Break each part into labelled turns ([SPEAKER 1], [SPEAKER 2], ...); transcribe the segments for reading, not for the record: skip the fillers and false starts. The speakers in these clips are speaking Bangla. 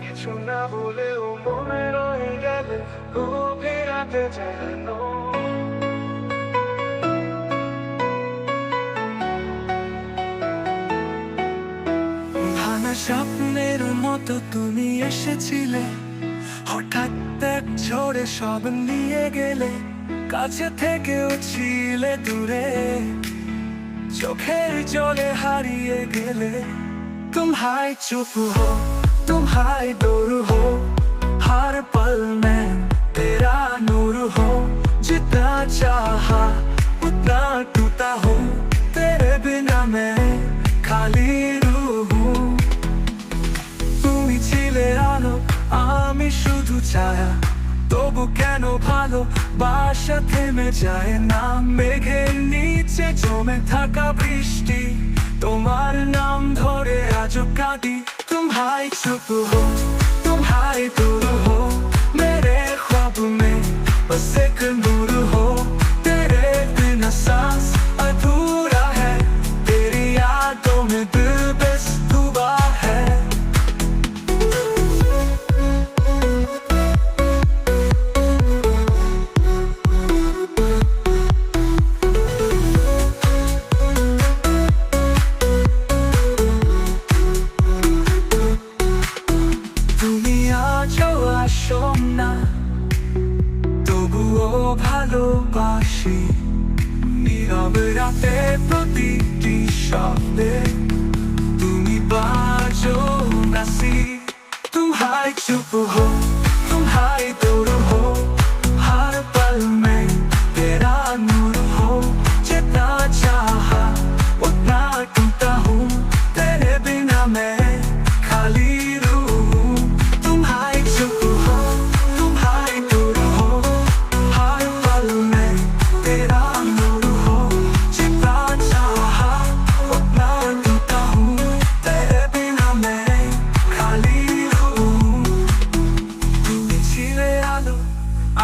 [SPEAKER 1] কিছু না বলেও মনে রয়ে গেলে গভীর রাতে যেন ভাঙা স্বপ্নের মতো তুমি এসেছিলে, হঠাৎ এক ঝড়ে সব নিয়ে গেলে। কাছে থেকেও ছিলে দূরে, চোখের জলে হারিয়ে গেলে। तुम्हारे चुप हो, तुम्हारे दूर हो, हर पल में तेरा नूर हो। जितना चाहा उतना टूटा हूँ, तेरे बिना मैं खाली रूह हूँ। তুমি ছিলে আলো, আমি শুধু ছায়া, তবু কেন ভালোবাসা থেমে যায় না। মেঘের নিচে জমে থাকা বৃষ্টি, তোমার নাম ধরে আজও কাঁদি। तुम्हारे चुप हो, तुम्हारे दूर हो, मेरे ख्वाब में बस एक नूर हो। तेरे बिना सांस अधूरा है, तेरी यादों में दिल बस डूबा है। না তবুও ভালোবাসি, নীরব রাতে প্রতিটি শব্দে তুমি বাজো নাসি। तुम्हारे चुप हो, तुम्हारे दूर हो, हर पल में तेरा नूर हो। जितना चाहा उतना टूटा हूँ, तेरे बिना मैं खाली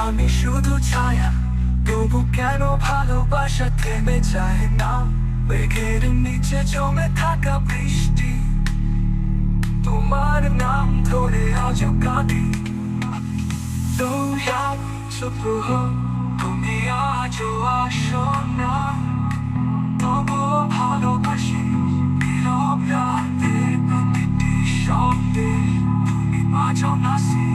[SPEAKER 1] আমি শুধু ছায়া, তবু কেন ভালোবাসা থেমে যায় না। মেঘের নিচে জমে থাকা বৃষ্টি, তোমার নাম ধরে আজও কাঁদি। তুমি আজও আসো না, তবুও ভালোবাসি, নীরব রাতে প্রতিটি শব্দে তুমি বাজো নাসি।